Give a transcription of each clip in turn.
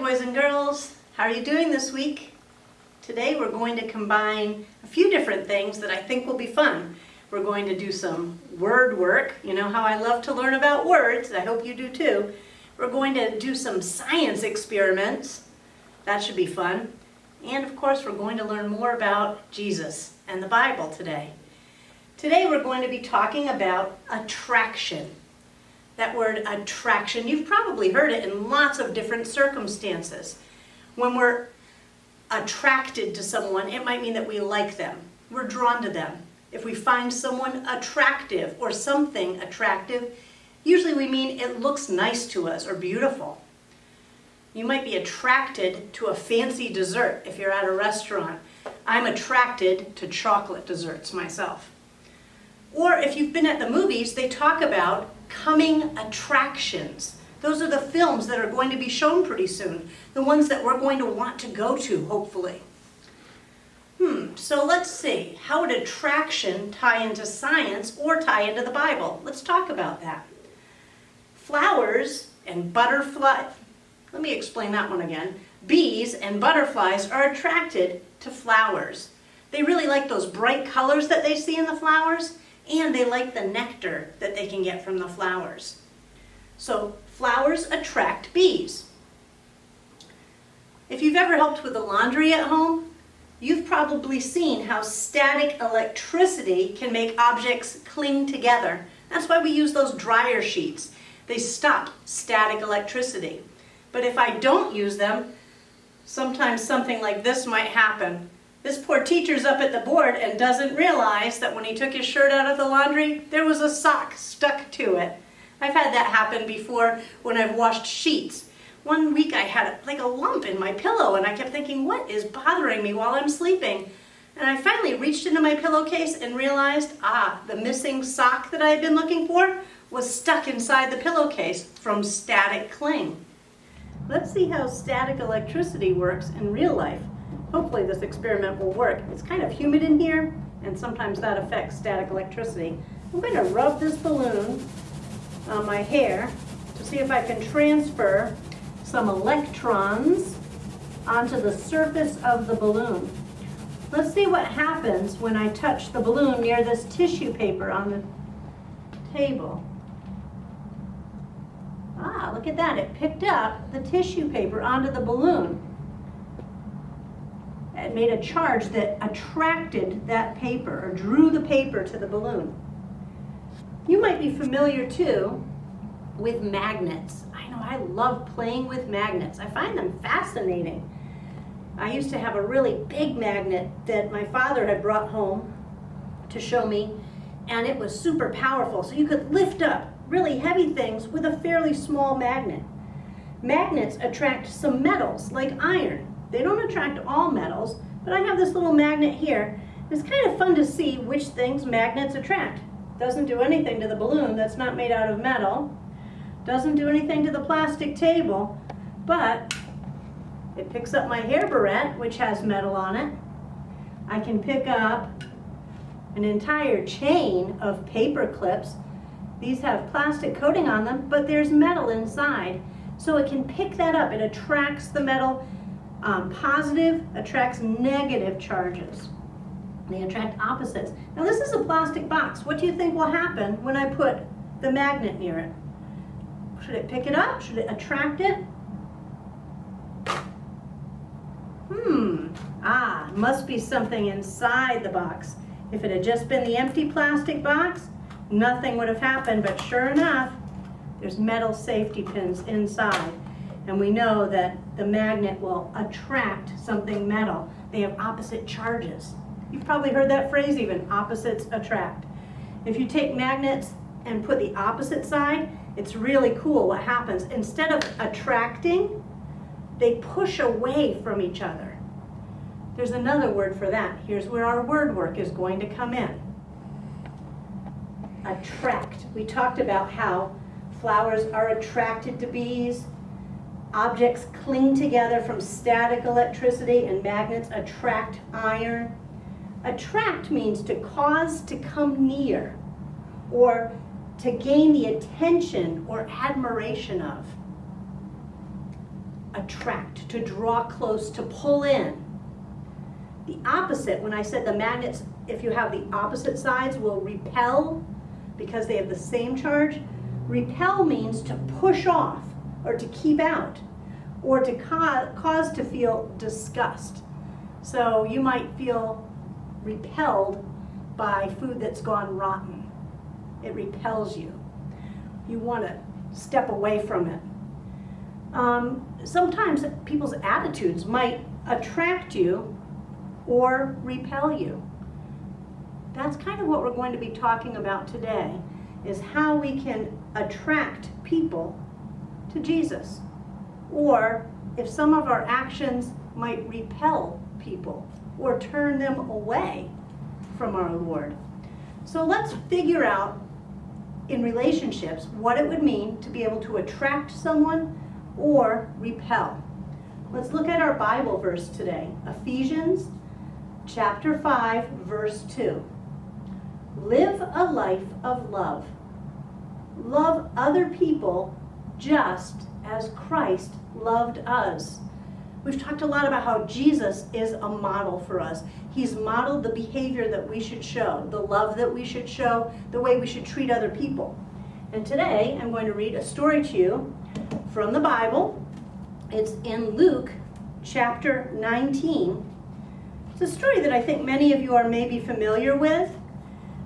boys and girls. How are you doing this week? Today we're going to combine a few different things that I think will be fun. We're going to do some word work. You know how I love to learn about words. I hope you do too. We're going to do some science experiments. That should be fun. And of course we're going to learn more about Jesus and the Bible today. Today we're going to be talking about attraction. That word attraction, you've probably heard it in lots of different circumstances. When we're attracted to someone, it might mean that we like them. We're drawn to them. If we find someone attractive or something attractive, usually we mean it looks nice to us or beautiful. You might be attracted to a fancy dessert if you're at a restaurant. I'm attracted to chocolate desserts myself. Or if you've been at the movies, they talk about coming attractions. Those are the films that are going to be shown pretty soon. The ones that we're going to want to go to, hopefully. So let's see. How would attraction tie into science or tie into the Bible? Let's talk about that. Flowers and butterflies. Let me explain that one again. Bees and butterflies are attracted to flowers. They really like those bright colors that they see in the flowers, and they like the nectar that they can get from the flowers. So flowers attract bees. If you've ever helped with the laundry at home, you've probably seen how static electricity can make objects cling together. That's why we use those dryer sheets. They stop static electricity. But if I don't use them, sometimes something like this might happen. This poor teacher's up at the board and doesn't realize that when he took his shirt out of the laundry, there was a sock stuck to it. I've had that happen before when I've washed sheets. One week I had like a lump in my pillow and I kept thinking, what is bothering me while I'm sleeping? And I finally reached into my pillowcase and realized, the missing sock that I had been looking for was stuck inside the pillowcase from static cling. Let's see how static electricity works in real life. Hopefully this experiment will work. It's kind of humid in here, and sometimes that affects static electricity. I'm going to rub this balloon on my hair to see if I can transfer some electrons onto the surface of the balloon. Let's see what happens when I touch the balloon near this tissue paper on the table. Look at that. It picked up the tissue paper onto the balloon. It made a charge that attracted that paper or drew the paper to the balloon. You might be familiar too with magnets. I know I love playing with magnets. I find them fascinating. I used to have a really big magnet that my father had brought home to show me, and it was super powerful. So you could lift up really heavy things with a fairly small magnet. Magnets attract some metals like iron. They don't attract all metals, but I have this little magnet here. It's kind of fun to see which things magnets attract. Doesn't do anything to the balloon that's not made out of metal. Doesn't do anything to the plastic table, but it picks up my hair barrette, which has metal on it. I can pick up an entire chain of paper clips. These have plastic coating on them, but there's metal inside. So it can pick that up. It attracts the metal. Positive attracts negative charges. They attract opposites. Now this is a plastic box. What do you think will happen when I put the magnet near it? Should it pick it up? Should it attract it? Must be something inside the box. If it had just been the empty plastic box, nothing would have happened, but sure enough, there's metal safety pins inside. And we know that the magnet will attract something metal. They have opposite charges. You've probably heard that phrase even, opposites attract. If you take magnets and put the opposite side, it's really cool what happens. Instead of attracting, they push away from each other. There's another word for that. Here's where our word work is going to come in. Attract. We talked about how flowers are attracted to bees. Objects cling together from static electricity, and magnets attract iron. Attract means to cause to come near, or to gain the attention or admiration of. attract, to draw close, to pull in. The opposite, when I said the magnets, if you have the opposite sides, will repel because they have the same charge. Repel means to push off or to keep out or to cause to feel disgust. So you might feel repelled by food that's gone rotten. It repels you. You want to step away from it. Sometimes people's attitudes might attract you or repel you. That's kind of what we're going to be talking about today, is how we can attract people to Jesus, or if some of our actions might repel people or turn them away from our Lord. So let's figure out in relationships what it would mean to be able to attract someone or repel. Let's look at our Bible verse today, Ephesians chapter 5, verse 2. Live a life of love. Love other people just as Christ loved us. We've talked a lot about how Jesus is a model for us. He's modeled the behavior that we should show, the love that we should show, the way we should treat other people. And today I'm going to read a story to you from the Bible. It's in Luke chapter 19. It's a story that I think many of you are maybe familiar with.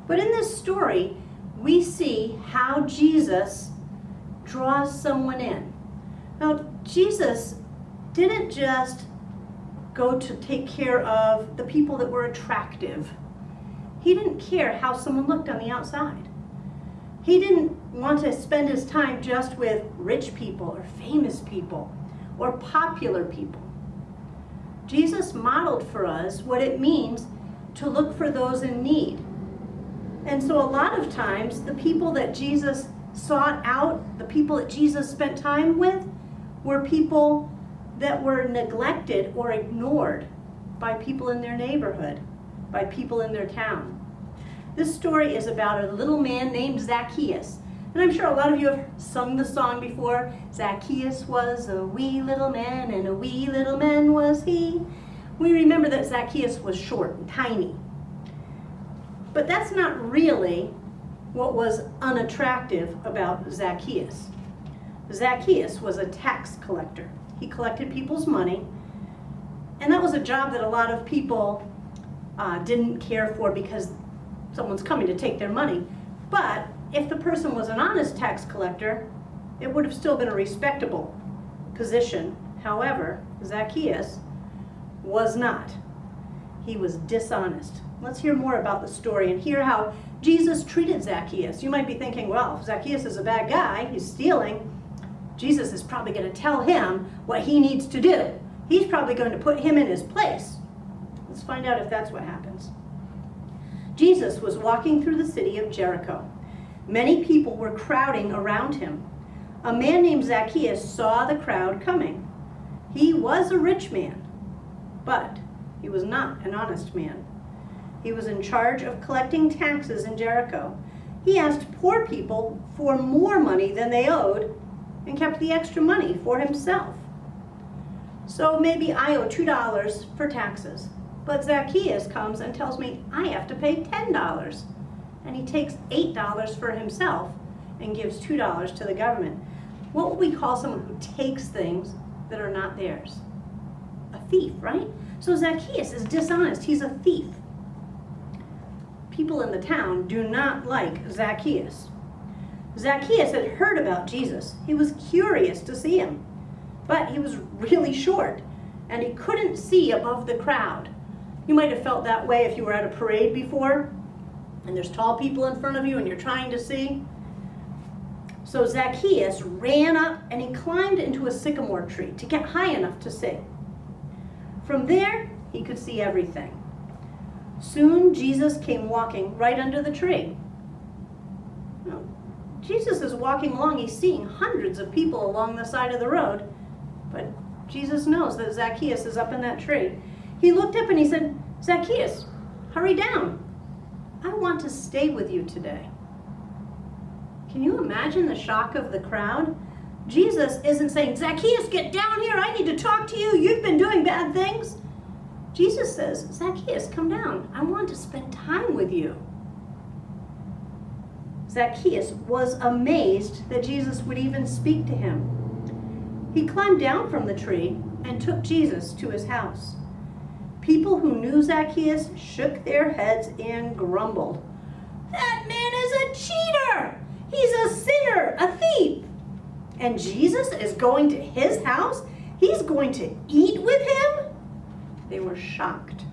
But in this story, we see how Jesus draws someone in. Now, Jesus didn't just go to take care of the people that were attractive. He didn't care how someone looked on the outside. He didn't want to spend his time just with rich people or famous people or popular people. Jesus modeled for us what it means to look for those in need. And so a lot of times, the people that Jesus sought out, the people that Jesus spent time with, were people that were neglected or ignored by people in their neighborhood, by people in their town. This story is about a little man named Zacchaeus. And I'm sure a lot of you have sung the song before. Zacchaeus was a wee little man, and a wee little man was he. We remember that Zacchaeus was short and tiny. But that's not really what was unattractive about Zacchaeus. Zacchaeus was a tax collector. He collected people's money, and that was a job that a lot of people didn't care for because someone's coming to take their money. But if the person was an honest tax collector, it would have still been a respectable position. However, Zacchaeus was not. He was dishonest. Let's hear more about the story and hear how Jesus treated Zacchaeus. You might be thinking, well, if Zacchaeus is a bad guy, he's stealing, Jesus is probably going to tell him what he needs to do. He's probably going to put him in his place. Let's find out if that's what happens. Jesus was walking through the city of Jericho. Many people were crowding around him. A man named Zacchaeus saw the crowd coming. He was a rich man, but he was not an honest man. He was in charge of collecting taxes in Jericho. He asked poor people for more money than they owed and kept the extra money for himself. So maybe I owe $2 for taxes, but Zacchaeus comes and tells me I have to pay $10. And he takes $8 for himself and gives $2 to the government. What would we call someone who takes things that are not theirs? A thief, right? So Zacchaeus is dishonest. He's a thief. People in the town do not like Zacchaeus. Zacchaeus had heard about Jesus. He was curious to see him, but he was really short, and he couldn't see above the crowd. You might have felt that way if you were at a parade before, and there's tall people in front of you and you're trying to see. So Zacchaeus ran up and he climbed into a sycamore tree to get high enough to see. From there, he could see everything. Soon Jesus came walking right under the tree. Now, Jesus is walking along, he's seeing hundreds of people along the side of the road, but Jesus knows that Zacchaeus is up in that tree. He looked up and he said, "Zacchaeus, hurry down. I want to stay with you today." Can you imagine the shock of the crowd? Jesus isn't saying, Zacchaeus, get down here. I need to talk to you. You've been doing bad things. Jesus says, Zacchaeus, come down. I want to spend time with you. Zacchaeus was amazed that Jesus would even speak to him. He climbed down from the tree and took Jesus to his house. People who knew Zacchaeus shook their heads and grumbled. That man is a cheater! He's a sinner, a thief! And Jesus is going to his house? He's going to eat with him? They were shocked.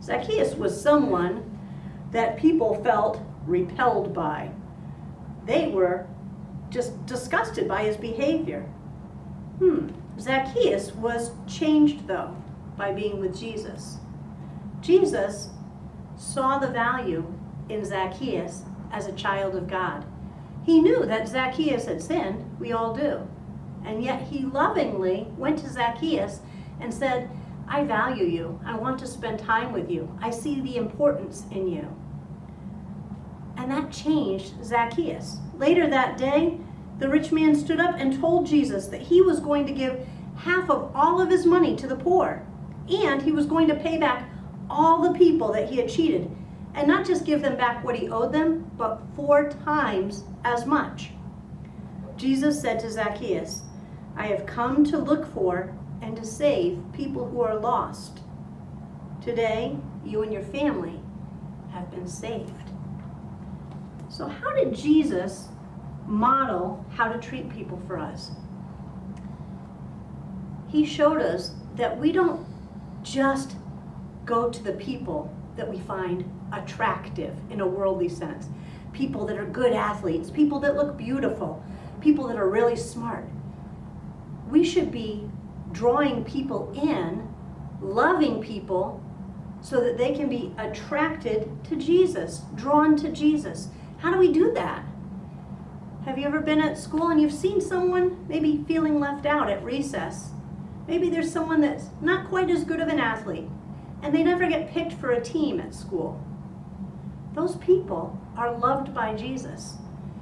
Zacchaeus was someone that people felt repelled by. They were just disgusted by his behavior. Zacchaeus was changed, though, by being with Jesus. Jesus saw the value in Zacchaeus as a child of God. He knew that Zacchaeus had sinned, we all do. And yet he lovingly went to Zacchaeus and said, I value you. I want to spend time with you. I see the importance in you. And that changed Zacchaeus. Later that day, the rich man stood up and told Jesus that he was going to give half of all of his money to the poor. And he was going to pay back all the people that he had cheated. And not just give them back what he owed them, but 4 times as much. Jesus said to Zacchaeus, I have come to look for and to save people who are lost. Today, you and your family have been saved. So how did Jesus model how to treat people for us? He showed us that we don't just go to the people that we find attractive in a worldly sense. People that are good athletes, people that look beautiful, people that are really smart. We should be drawing people in, loving people, so that they can be attracted to Jesus, drawn to Jesus. How do we do that? Have you ever been at school and you've seen someone maybe feeling left out at recess? Maybe there's someone that's not quite as good of an athlete, and they never get picked for a team at school. Those people are loved by Jesus,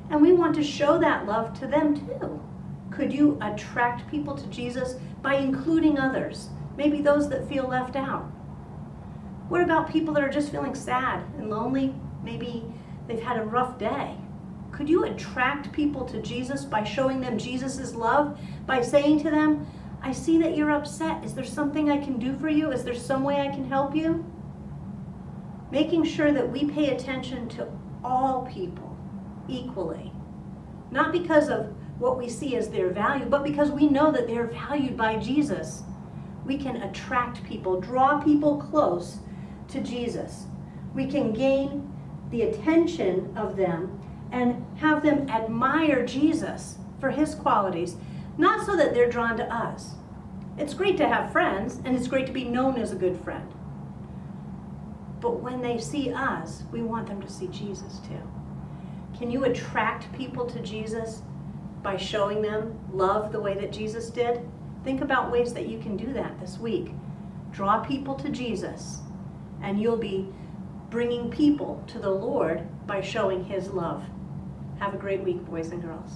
and we want to show that love to them too. Could you attract people to Jesus by including others, maybe those that feel left out? What about people that are just feeling sad and lonely? Maybe they've had a rough day. Could you attract people to Jesus by showing them Jesus' love, by saying to them, I see that you're upset. Is there something I can do for you? Is there some way I can help you? Making sure that we pay attention to all people equally. Not because of what we see as their value, but because we know that they're valued by Jesus. We can attract people, draw people close to Jesus. We can gain the attention of them and have them admire Jesus for his qualities, not so that they're drawn to us. It's great to have friends, and it's great to be known as a good friend. But when they see us, we want them to see Jesus too. Can you attract people to Jesus by showing them love the way that Jesus did? Think about ways that you can do that this week. Draw people to Jesus, and you'll be bringing people to the Lord by showing his love. Have a great week, boys and girls.